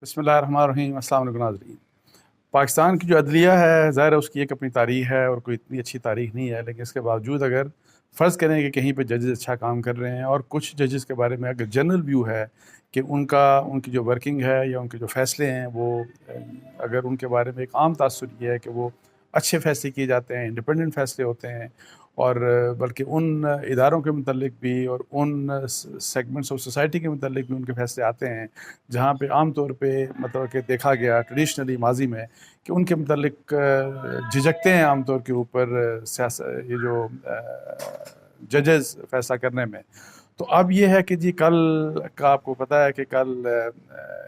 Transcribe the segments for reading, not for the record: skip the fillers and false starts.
بسم اللہ الرحمن الرحیم۔ السلام علیکم ناظرین۔ پاکستان کی جو عدلیہ ہے ظاہر ہے اس کی ایک اپنی تاریخ ہے اور کوئی اتنی اچھی تاریخ نہیں ہے، لیکن اس کے باوجود اگر فرض کریں کہ کہیں پہ ججز اچھا کام کر رہے ہیں اور کچھ ججز کے بارے میں اگر جنرل ویو ہے کہ ان کی جو ورکنگ ہے یا ان کے جو فیصلے ہیں وہ اگر ان کے بارے میں ایک عام تاثر یہ ہے کہ وہ اچھے فیصلے کیے جاتے ہیں، انڈیپینڈنٹ فیصلے ہوتے ہیں، اور بلکہ ان اداروں کے متعلق بھی اور ان سیگمنٹس آف سوسائٹی کے متعلق بھی ان کے فیصلے آتے ہیں جہاں پہ عام طور پہ مطلب کہ دیکھا گیا ٹریڈیشنلی ماضی میں کہ ان کے متعلق جھجکتے ہیں عام طور کے اوپر یہ جو ججز فیصلہ کرنے میں۔ تو اب یہ ہے کہ جی کل کا آپ کو پتہ ہے کہ کل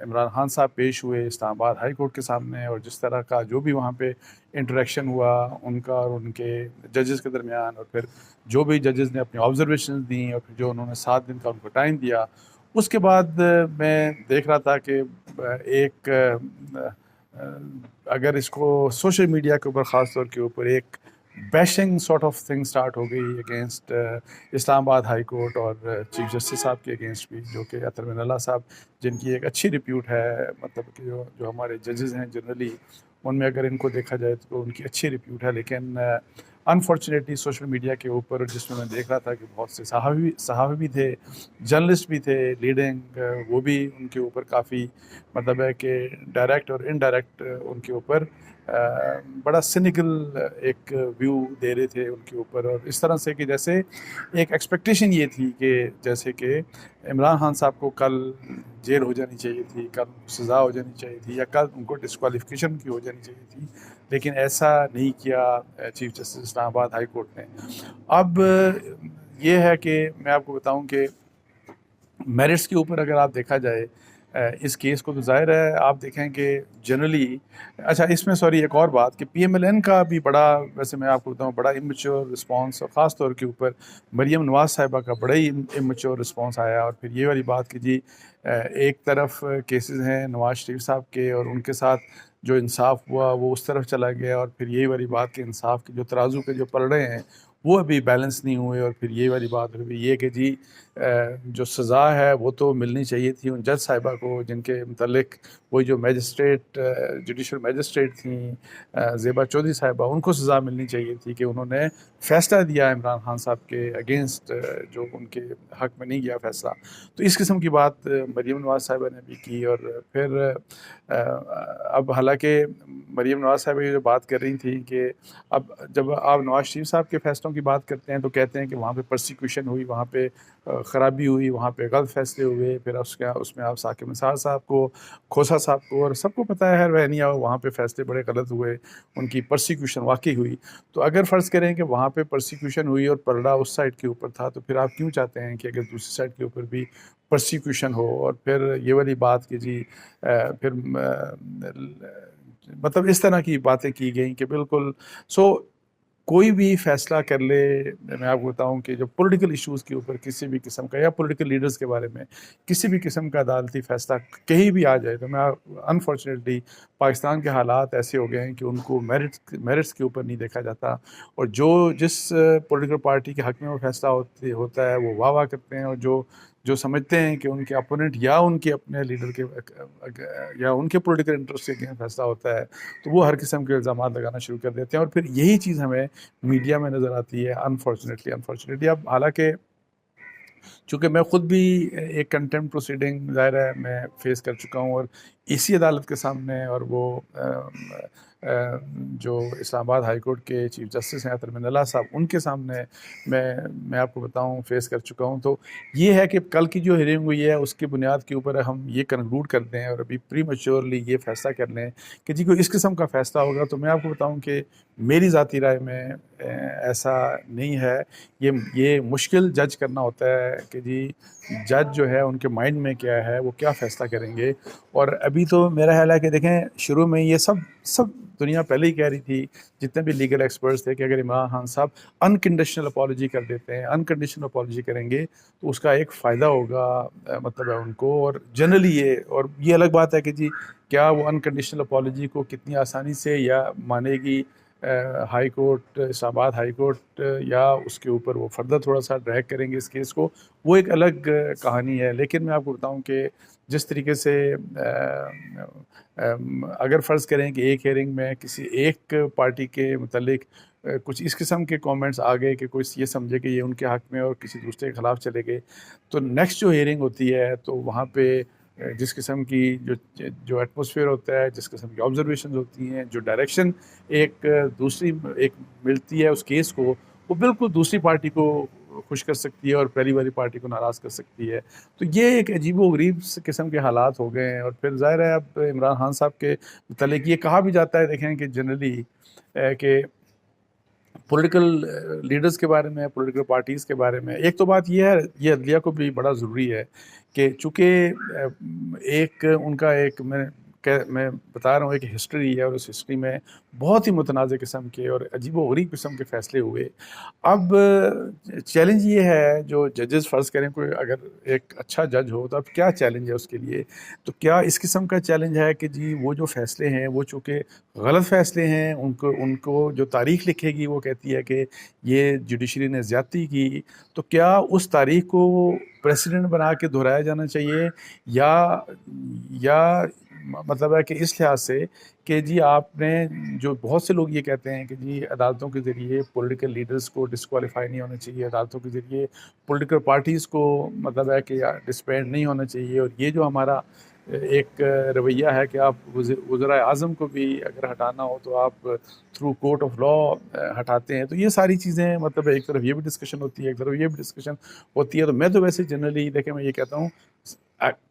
عمران خان صاحب پیش ہوئے اسلام آباد ہائی کورٹ کے سامنے، اور جس طرح کا جو بھی وہاں پہ انٹریکشن ہوا ان کا اور ان کے ججز کے درمیان، اور پھر جو بھی ججز نے اپنی آبزرویشنز دیں اور پھر جو انہوں نے 7 دن کا ان کو ٹائم دیا، اس کے بعد میں دیکھ رہا تھا کہ ایک اگر اس کو سوشل میڈیا کے اوپر خاص طور کے اوپر ایک bashing sort of thing start ہو گئی against Islamabad High Court اور چیف جسٹس صاحب کے اگینسٹ بھی، جو کہ اطہر من اللہ صاحب جن کی ایک اچھی ریپیوٹ ہے، مطلب کہ جو ہمارے ججز ہیں جنرلی ان میں اگر ان کو دیکھا جائے تو ان کی اچھی ریپیوٹ ہے، لیکن انفارچونیٹلی سوشل میڈیا کے اوپر جس میں دیکھ رہا تھا کہ بہت سے صحافی بھی تھے، جرنلسٹ بھی تھے لیڈنگ، وہ بھی ان کے اوپر کافی مطلب ہے کہ ڈائریکٹ اور انڈائریکٹ ان کے اوپر بڑا سینیکل ایک ویو دے رہے تھے ان کے اوپر، اور اس طرح سے کہ جیسے ایک ایکسپیکٹیشن یہ تھی کہ جیسے کہ عمران خان صاحب کو کل جیل ہو جانی چاہیے تھی، کل سزا ہو جانی چاہیے تھی، یا کل ان کو ڈسکوالیفیکیشن کی ہو جانی چاہیے تھی، لیکن ایسا نہیں کیا چیف جسٹس اسلام آباد ہائی کورٹ نے۔ اب یہ ہے کہ میں آپ کو بتاؤں کہ میرٹس کے اوپر اگر آپ دیکھا جائے اس کیس کو، تو ظاہر ہے آپ دیکھیں کہ جنرلی اچھا اس میں سوری ایک اور بات کہ پی ایم ایل این کا بھی بڑا، ویسے میں آپ کو بتاؤں بڑا امیچور رسپانس، اور خاص طور کے اوپر مریم نواز صاحبہ کا بڑا ہی امیچور رسپانس آیا، اور پھر یہ والی بات کہ جی ایک طرف کیسز ہیں نواز شریف صاحب کے اور ان کے ساتھ جو انصاف ہوا وہ اس طرف چلا گیا، اور پھر یہی والی بات کہ انصاف کے جو ترازو کے جو پلڑے ہیں وہ ابھی بیلنس نہیں ہوئے، اور پھر یہی والی بات ہوئی یہ کہ جی جو سزا ہے وہ تو ملنی چاہیے تھی ان جج صاحبہ کو جن کے متعلق وہی جو میجسٹریٹ جوڈیشل میجسٹریٹ تھیں زیبا چودھری صاحبہ، ان کو سزا ملنی چاہیے تھی کہ انہوں نے فیصلہ دیا عمران خان صاحب کے اگینسٹ، جو ان کے حق میں نہیں گیا فیصلہ۔ تو اس قسم کی بات مریم نواز صاحبہ نے بھی کی، اور پھر اب حالانکہ مریم نواز صاحبہ یہ جو بات کر رہی تھیں کہ اب جب آپ نواز شریف صاحب کے فیصلوں کی بات کرتے ہیں تو کہتے ہیں کہ وہاں پہ پرسیکیوشن ہوئی، وہاں پہ خرابی ہوئی، وہاں پہ غلط فیصلے ہوئے، پھر اس میں آپ ثاقب نثار صاحب کو، کھوسا صاحب کو، اور سب کو پتہ ہے رہنیا وہاں پہ فیصلے بڑے غلط ہوئے، ان کی پرسیکیوشن واقعی ہوئی۔ تو اگر فرض کریں کہ وہاں پہ پرسیکیوشن ہوئی اور پلڑا اس سائڈ کے اوپر تھا، تو پھر آپ کیوں چاہتے ہیں کہ اگر دوسری سائڈ کے اوپر بھی پرسیکیوشن ہو؟ اور پھر یہ والی بات کہ جی پھر مطلب اس طرح کی باتیں کی گئیں کہ بالکل کوئی بھی فیصلہ کر لے، میں آپ کو بتاؤں کہ جو پولیٹیکل ایشوز کے اوپر کسی بھی قسم کا یا پولیٹیکل لیڈرز کے بارے میں کسی بھی قسم کا عدالتی فیصلہ کہیں بھی آ جائے، تو میں انفارچونیٹلی پاکستان کے حالات ایسے ہو گئے ہیں کہ ان کو میرٹس کے اوپر نہیں دیکھا جاتا، اور جس پولیٹیکل پارٹی کے حق میں وہ فیصلہ ہوتا ہے وہ واہ واہ کرتے ہیں، اور جو سمجھتے ہیں کہ ان کے اپوننٹ یا ان کے اپنے لیڈر کے یا ان کے پولیٹیکل انٹرسٹ کے اگینسٹ فیصلہ ہوتا ہے تو وہ ہر قسم کے الزامات لگانا شروع کر دیتے ہیں، اور پھر یہی چیز ہمیں میڈیا میں نظر آتی ہے انفارچونیٹلی۔ اب حالانکہ چونکہ میں خود بھی ایک کنٹمپٹ پروسیڈنگ ظاہر ہے میں فیس کر چکا ہوں، اور اسی عدالت کے سامنے، اور وہ جو اسلام آباد ہائی کورٹ کے چیف جسٹس ہیں اطہر من اللہ صاحب، ان کے سامنے میں آپ کو بتاؤں فیس کر چکا ہوں۔ تو یہ ہے کہ کل کی جو ہیئرنگ ہوئی ہے اس کی بنیاد کے اوپر ہم یہ کنکلوڈ کر دیں اور ابھی پری میچورلی یہ فیصلہ کر لیں کہ جی کوئی اس قسم کا فیصلہ ہوگا، تو میں آپ کو بتاؤں کہ میری ذاتی رائے میں ایسا نہیں ہے۔ یہ مشکل جج کرنا ہوتا ہے کہ جی جج جو ہے ان کے مائنڈ میں کیا ہے، وہ کیا فیصلہ کریں گے۔ اور ابھی تو میرا خیال ہے کہ دیکھیں شروع میں یہ سب دنیا پہلے ہی کہہ رہی تھی، جتنے بھی لیگل ایکسپرٹس تھے، کہ اگر عمران خان صاحب انکنڈیشنل اپالوجی کر دیتے ہیں، انکنڈیشنل اپالوجی کریں گے تو اس کا ایک فائدہ ہوگا مطلب ہے ان کو، اور جنرلی یہ الگ بات ہے کہ جی کیا وہ انکنڈیشنل اپالوجی کو کتنی آسانی سے یا مانے گی ہائی کورٹ اسلام آباد ہائی کورٹ یا اس کے اوپر وہ فردر تھوڑا سا ڈریگ کریں گے اس کیس کو، وہ ایک الگ کہانی ہے. لیکن میں آپ کو بتاؤں کہ جس طریقے سے اگر فرض کریں کہ ایک ہیئرنگ میں کسی ایک پارٹی کے متعلق کچھ اس قسم کے کامنٹس آ گئے کہ کوئی یہ سمجھے کہ یہ ان کے حق میں اور کسی دوسرے کے خلاف چلے گئے، تو نیکسٹ جو ہیئرنگ ہوتی ہے تو وہاں پہ جس قسم کی جو ایٹماسفیئر ہوتا ہے، جس قسم کی آبزرویشنز ہوتی ہیں، جو ڈائریکشن ایک دوسری ایک ملتی ہے اس کیس کو، وہ بالکل دوسری پارٹی کو خوش کر سکتی ہے اور پہلی والی پارٹی کو ناراض کر سکتی ہے. تو یہ ایک عجیب و غریب قسم کے حالات ہو گئے ہیں. اور پھر ظاہر ہے اب عمران خان صاحب کے متعلق یہ کہا بھی جاتا ہے، دیکھیں کہ جنرلی کہ پولیٹیکل لیڈرز کے بارے میں، پولیٹیکل پارٹیز کے بارے میں، ایک تو بات یہ ہے، یہ عدلیہ کو بھی بڑا ضروری ہے کہ چونکہ ایک ان کا ایک میں بتا رہا ہوں ایک ہسٹری ہے، اور اس ہسٹری میں بہت ہی متنازع قسم کے اور عجیب و غریب قسم کے فیصلے ہوئے. اب چیلنج یہ ہے جو ججز فرض کریں کوئی اگر ایک اچھا جج ہو تو اب کیا چیلنج ہے اس کے لیے؟ تو کیا اس قسم کا چیلنج ہے کہ جی وہ جو فیصلے ہیں وہ چونکہ غلط فیصلے ہیں، ان کو جو تاریخ لکھے گی وہ کہتی ہے کہ یہ جوڈیشری نے زیادتی کی، تو کیا اس تاریخ کو پریسیڈنٹ بنا کے دہرایا جانا چاہیے، یا مطلب ہے کہ اس لحاظ سے کہ جی آپ نے جو بہت سے لوگ یہ کہتے ہیں کہ جی عدالتوں کے ذریعے پولیٹیکل لیڈرز کو ڈسکوالیفائی نہیں ہونا چاہیے، عدالتوں کے ذریعے پولیٹیکل پارٹیز کو مطلب ہے کہ ڈسبینڈ نہیں ہونا چاہیے، اور یہ جو ہمارا ایک رویہ ہے کہ آپ وزرائے اعظم کو بھی اگر ہٹانا ہو تو آپ تھرو کورٹ آف لا ہٹاتے ہیں. تو یہ ساری چیزیں مطلب ایک طرف یہ بھی ڈسکشن ہوتی ہے، ایک طرف یہ بھی ڈسکشن ہوتی ہے. تو میں تو ویسے جنرلی دیکھیں میں یہ کہتا ہوں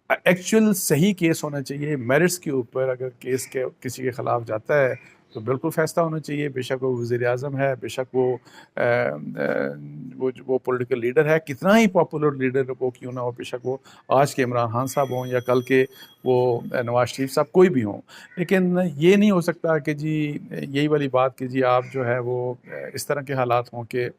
ایکچوئل صحیح کیس ہونا چاہیے میرٹس کے اوپر. اگر کیس کے کسی کے خلاف جاتا ہے تو بالکل فیصلہ ہونا چاہیے، بے شک وہ وزیر اعظم ہے، بے شک وہ پولیٹیکل لیڈر ہے، کتنا ہی پاپولر لیڈر وہ کیوں نہ ہو، بے شک وہ آج کے عمران خان صاحب ہوں یا کل کے وہ نواز شریف صاحب کوئی بھی ہوں. لیکن یہ نہیں ہو سکتا کہ جی یہی والی بات کہ جی آپ جو ہے وہ اس طرح کے حالات ہوں کہ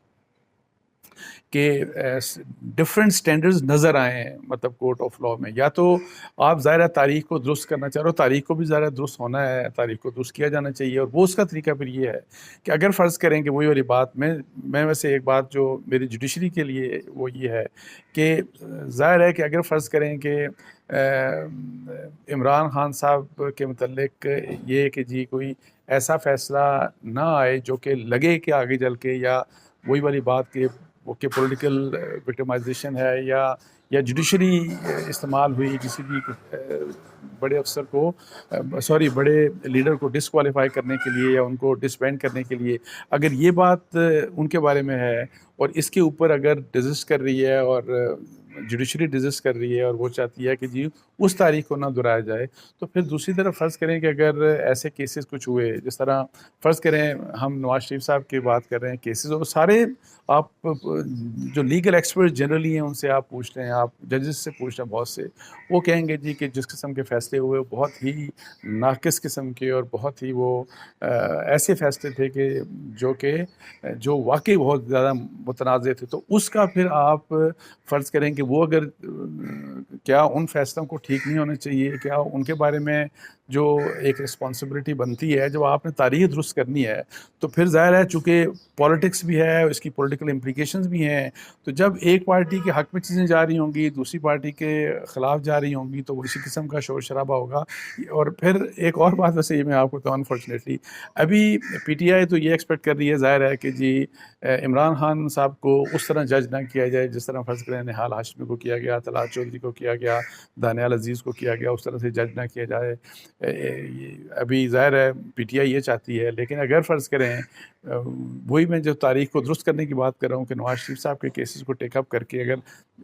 ڈفرینٹ سٹینڈرڈز نظر آئیں مطلب کورٹ آف لا میں. یا تو آپ ظاہر ہے تاریخ کو درست کرنا چاہ رہے ہو، تاریخ کو بھی ظاہر درست ہونا ہے، تاریخ کو درست کیا جانا چاہیے، اور وہ اس کا طریقہ پھر یہ ہے کہ اگر فرض کریں کہ وہی والی بات میں ویسے ایک بات جو میری جوڈیشری کے لیے وہ یہ ہے کہ ظاہر ہے کہ اگر فرض کریں کہ عمران خان صاحب کے متعلق یہ کہ جی کوئی ایسا فیصلہ نہ آئے جو کہ لگے کہ آگے چل کے یا وہی والی بات کہ پولیٹیکل وکٹمائزیشن ہے یا جوڈیشری استعمال ہوئی کسی بھی بڑے افسر کو بڑے لیڈر کو ڈسکوالیفائی کرنے کے لیے یا ان کو ڈسبینڈ کرنے کے لیے، اگر یہ بات ان کے بارے میں ہے اور اس کے اوپر اگر ڈیزسٹ کر رہی ہے اور جوڈیشری ڈیزسٹ کر رہی ہے اور وہ چاہتی ہے کہ جی اس تاریخ کو نہ دہرایا جائے، تو پھر دوسری طرف فرض کریں کہ اگر ایسے کیسز کچھ ہوئے، جس طرح فرض کریں ہم نواز شریف صاحب کی بات کر رہے ہیں کیسز، اور سارے آپ جو لیگل ایکسپرٹ جنرلی ہیں ان سے آپ پوچھ رہے ہیں، آپ ججز سے پوچھ رہے ہیں بہت سے، وہ کہیں گے جی کہ جس قسم کے فیصلے ہوئے وہ بہت ہی ناقص قسم کے اور بہت ہی وہ ایسے فیصلے تھے کہ جو واقعی بہت زیادہ متنازع تھے. تو اس کا پھر آپ فرض کریں کہ وہ اگر کیا ان فیصلوں کو ٹھیک نہیں ہونا چاہیے، کیا ان کے بارے میں جو ایک رسپانسبلٹی بنتی ہے جو آپ نے تاریخ درست کرنی ہے، تو پھر ظاہر ہے چونکہ پالیٹکس بھی ہے، اس کی پولیٹیکل امپلیکیشنز بھی ہیں، تو جب ایک پارٹی کے حق میں چیزیں جا رہی ہوں گی دوسری پارٹی کے خلاف جا رہی ہوں گی تو وہ اسی قسم کا شور شرابہ ہوگا. اور پھر ایک اور بات ویسے یہ میں آپ کو تو انفارچونیٹلی ابھی پی ٹی آئی تو یہ ایکسپیکٹ کر رہی ہے ظاہر ہے کہ جی عمران خان صاحب کو اس طرح جج نہ کیا جائے جس طرح فرض کریں نہال ہاشمی کو کیا گیا، طلعت چودھری کو کیا گیا، دانیال عزیز کو کیا گیا، اس طرح سے جج نہ کیا جائے. ابھی ظاہر ہے پی ٹی آئی یہ چاہتی ہے. لیکن اگر فرض کریں وہی میں جو تاریخ کو درست کرنے کی بات کر رہا ہوں کہ نواز شریف صاحب کے کیسز کو ٹیک اپ کر کے اگر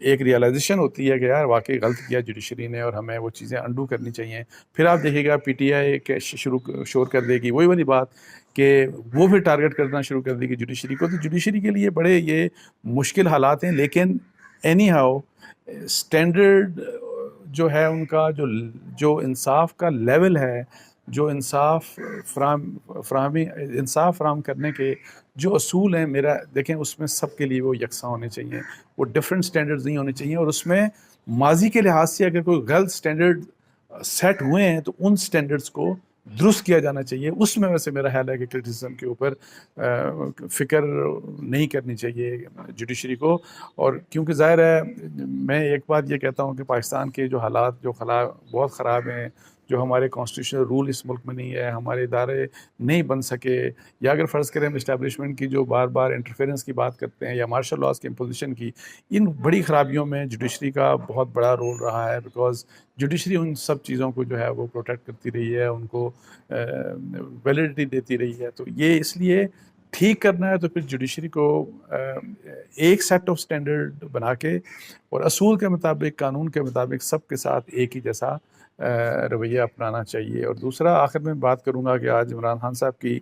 ایک ریئلائزیشن ہوتی ہے کہ یار واقعی غلط کیا جوڈیشری نے اور ہمیں وہ چیزیں انڈو کرنی چاہیے، پھر آپ دیکھیے گا پی ٹی آئی شور کر دے گی وہی والی بات کہ وہ پھر ٹارگٹ کرنا شروع کر دے گی جوڈیشری کو. تو جوڈیشری کے لیے بڑے یہ مشکل حالات ہیں. لیکن اینی ہاؤ اسٹینڈرڈ جو ہے ان کا جو انصاف کا لیول ہے، جو انصاف فراہم کرنے کے جو اصول ہیں، میرا دیکھیں اس میں سب کے لیے وہ یکساں ہونے چاہیے، وہ ڈفرینٹ سٹینڈرڈز نہیں ہونے چاہیے. اور اس میں ماضی کے لحاظ سے اگر کوئی غلط سٹینڈرڈ سیٹ ہوئے ہیں تو ان سٹینڈرڈز کو درست کیا جانا چاہیے، اس میں ویسے میرا خیال ہے کہ کرٹیسزم کے اوپر فکر نہیں کرنی چاہیے جوڈیشری کو. اور کیونکہ ظاہر ہے میں ایک بات یہ کہتا ہوں کہ پاکستان کے جو حالات جو بہت خراب ہیں، جو ہمارے کانسٹیٹیوشنل رول اس ملک میں نہیں ہے، ہمارے ادارے نہیں بن سکے، یا اگر فرض کریں ہم اسٹیبلشمنٹ کی جو بار بار انٹرفیرنس کی بات کرتے ہیں یا مارشل لاز کی امپوزیشن کی، ان بڑی خرابیوں میں جوڈیشری کا بہت بڑا رول رہا ہے. بیکاز جوڈیشری ان سب چیزوں کو جو ہے وہ پروٹیکٹ کرتی رہی ہے، ان کو ویلیڈیٹی دیتی رہی ہے. تو یہ اس لیے ٹھیک کرنا ہے تو پھر جوڈیشری کو ایک سیٹ آف سٹینڈرڈ بنا کے اور اصول کے مطابق، قانون کے مطابق سب کے ساتھ ایک ہی جیسا رویہ اپنانا چاہیے. اور دوسرا آخر میں بات کروں گا کہ آج عمران خان صاحب کی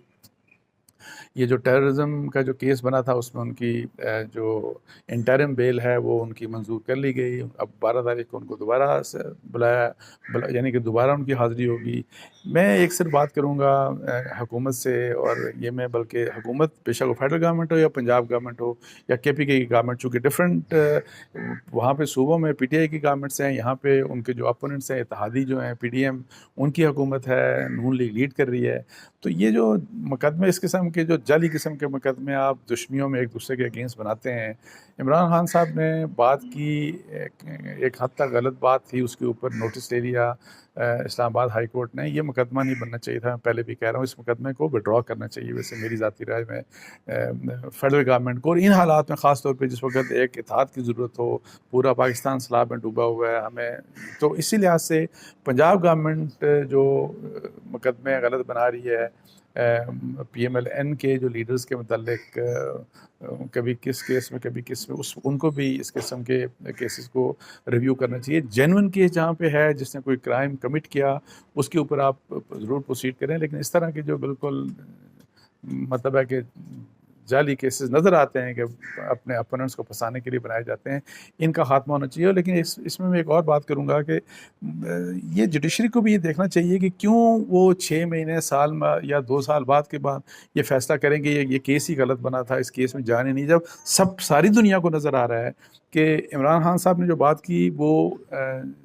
یہ جو ٹیررزم کا جو کیس بنا تھا، اس میں ان کی جو انٹرم بیل ہے وہ ان کی منظور کر لی گئی. اب 12 تاریخ کو ان کو دوبارہ بلایا یعنی کہ دوبارہ ان کی حاضری ہوگی. میں ایک صرف بات کروں گا حکومت سے، اور یہ میں بلکہ حکومت بے شک وہ فیڈرل گورنمنٹ ہو یا پنجاب گورنمنٹ ہو یا کے پی کے کی گورنمنٹ، چونکہ ڈفرینٹ وہاں پہ صوبوں میں پی ٹی آئی کی گورنمنٹس ہیں، یہاں پہ ان کے جو اپوننٹس ہیں اتحادی جو ہیں پی ڈی ایم، ان کی حکومت ہے، نون لیگ لیڈ کر رہی ہے. تو یہ جو مقدمے اس قسم کے جو جعلی قسم کے مقدمے آپ دشمنیوں میں ایک دوسرے کے اگینسٹ بناتے ہیں، عمران خان صاحب نے بات کی ایک حد تک غلط بات تھی، اس کے اوپر نوٹس لے لیا اسلام آباد ہائی کورٹ نے. یہ مقدمہ نہیں بننا چاہیے تھا، میں پہلے بھی کہہ رہا ہوں اس مقدمے کو وڈرا کرنا چاہیے ویسے میری ذاتی رائے میں فیڈرل گورنمنٹ کو. اور ان حالات میں خاص طور پہ جس وقت ایک اتحاد کی ضرورت ہو، پورا پاکستان سیلاب میں ڈوبا ہوا ہے ہمیں، تو اسی لحاظ سے پنجاب گورنمنٹ جو مقدمے غلط بنا رہی ہے پی ایم ایل این کے جو لیڈرز کے متعلق، کبھی کس کیس میں کبھی کس میں، ان کو بھی اس قسم کے کیسز کو ریویو کرنا چاہیے. جینوئن کیس جہاں پہ ہے، جس نے کوئی کرائم کمٹ کیا، اس کے اوپر آپ ضرور پروسیڈ کریں. لیکن اس طرح کے جو بالکل مطلب ہے کہ جعلی کیسز نظر آتے ہیں کہ اپنے اپوننٹس کو پھنسانے کے لیے بنائے جاتے ہیں، ان کا خاتمہ ہونا چاہیے. لیکن اس میں ایک اور بات کروں گا کہ یہ جوڈیشری کو بھی یہ دیکھنا چاہیے کہ کیوں وہ 6 مہینے، سال میں یا 2 سال بعد کے بعد یہ فیصلہ کریں گے یہ کیس ہی غلط بنا تھا، اس کیس میں جانے نہیں، جب ساری دنیا کو نظر آ رہا ہے کہ عمران خان صاحب نے جو بات کی وہ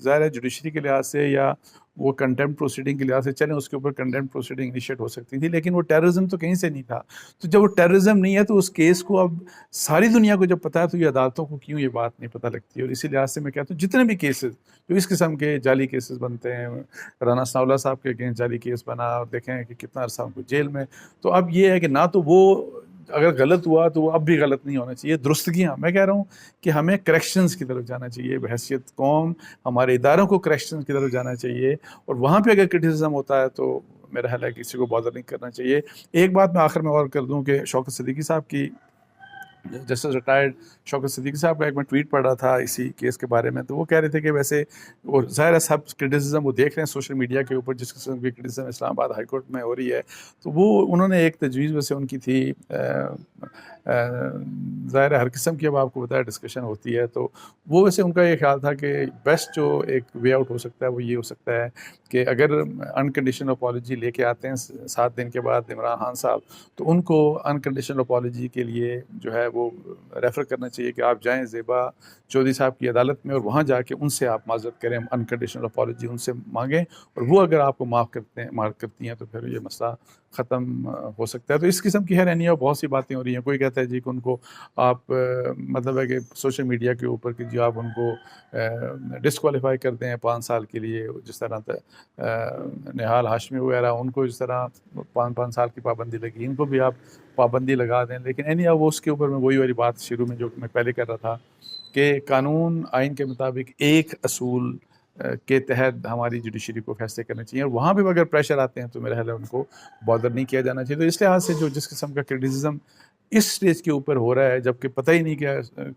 ظاہر ہے جوڈیشری کے لحاظ سے یا وہ کنٹمپٹ پروسیڈنگ کے لحاظ سے، چلیں اس کے اوپر کنٹمپٹ پروسیڈنگ انیشیٹ ہو سکتی تھی، لیکن وہ ٹیررزم تو کہیں سے نہیں تھا. تو جب وہ ٹیررزم نہیں ہے تو اس کیس کو اب ساری دنیا کو جب پتہ ہے تو یہ عدالتوں کو کیوں یہ بات نہیں پتہ لگتی. اور اسی لحاظ سے میں کہتا ہوں جتنے بھی کیسز جو اس قسم کے جعلی کیسز بنتے ہیں، رانا ثناء اللہ صاحب کے اگینسٹ جعلی کیس بنا اور دیکھیں کہ کتنا عرصہ ان کو جیل میں. تو اب یہ ہے کہ نہ تو وہ اگر غلط ہوا تو وہ اب بھی غلط نہیں ہونا چاہیے، درستگیاں. میں کہہ رہا ہوں کہ ہمیں کریکشنز کی طرف جانا چاہیے، بحیثیت قوم ہمارے اداروں کو کریکشنز کی طرف جانا چاہیے. اور وہاں پہ اگر کرٹیسزم ہوتا ہے تو میرا خیال ہے کسی کو بادر نہیں کرنا چاہیے. ایک بات میں آخر میں اور کر دوں کہ شوکت صدیقی صاحب کی، جسٹس ریٹائرڈ شوکت صدیقی صاحب کا ایک میں ٹویٹ پڑھ رہا تھا اسی کیس کے بارے میں، تو وہ کہہ رہے تھے کہ ویسے اور ظاہر ہے سب کرٹیسزم وہ دیکھ رہے ہیں سوشل میڈیا کے اوپر، جس قسم کی کرٹیسزم اسلام آباد ہائی کورٹ میں ہو رہی ہے، تو وہ انہوں نے ایک تجویز ویسے ان کی تھی. ظاہر ہے ہر قسم کی اب آپ کو بتایا ڈسکشن ہوتی ہے، تو وہ ویسے ان کا یہ خیال تھا کہ بیسٹ جو ایک وے آؤٹ ہو سکتا ہے وہ یہ ہو سکتا ہے کہ اگر انکنڈیشنل اپالوجی لے کے آتے ہیں 7 دن کے بعد عمران خان صاحب، تو ان کو انکنڈیشنل اپالوجی کے لیے جو ہے وہ ریفر کرنا چاہیے کہ آپ جائیں زیبا چودھری صاحب کی عدالت میں، اور وہاں جا کے ان سے آپ معذرت کریں، انکنڈیشنل اپالوجی ان سے مانگیں، اور وہ اگر آپ کو معاف کرتی ہیں تو پھر یہ مسئلہ ختم ہو سکتا ہے. تو اس قسم کی ہے رہنی ہے، بہت سی باتیں ہو رہی ہیں. کوئی کہتا ہے جی کہ ان کو آپ مطلب ہے کہ سوشل میڈیا کے اوپر کہ جو آپ ان کو ڈسکوالیفائی کرتے ہیں 5 سال کے لیے، جس طرح نہال ہاشمی وغیرہ ان کو اس طرح 5 سال کی پابندی لگی، ان کو بھی آپ پابندی لگا دیں. لیکن وہ اس کے اوپر میں وہی والی بات شروع میں جو میں پہلے کر رہا تھا کہ قانون آئین کے مطابق ایک اصول کے تحت ہماری جوڈیشری کو فیصلے کرنے چاہیے، اور وہاں پہ اگر پریشر آتے ہیں تو میرا خیال ہے ان کو بادر نہیں کیا جانا چاہیے. تو اس لحاظ سے جو جس قسم کا کرٹیسزم اس سٹیج کے اوپر ہو رہا ہے، جبکہ پتہ ہی نہیں کہ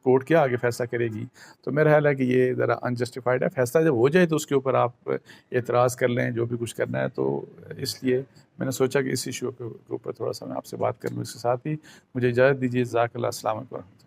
کورٹ کیا آگے فیصلہ کرے گی، تو میرا خیال ہے کہ یہ ذرا انجسٹیفائڈ ہے. فیصلہ جب ہو جائے تو اس کے اوپر آپ اعتراض کر لیں جو بھی کچھ کرنا ہے. تو اس لیے میں نے سوچا کہ اس ایشو کے اوپر تھوڑا سا میں آپ سے بات کر لوں. اس کے ساتھ ہی مجھے اجازت دیجیے. جزاک اللہ. السلام علیکم.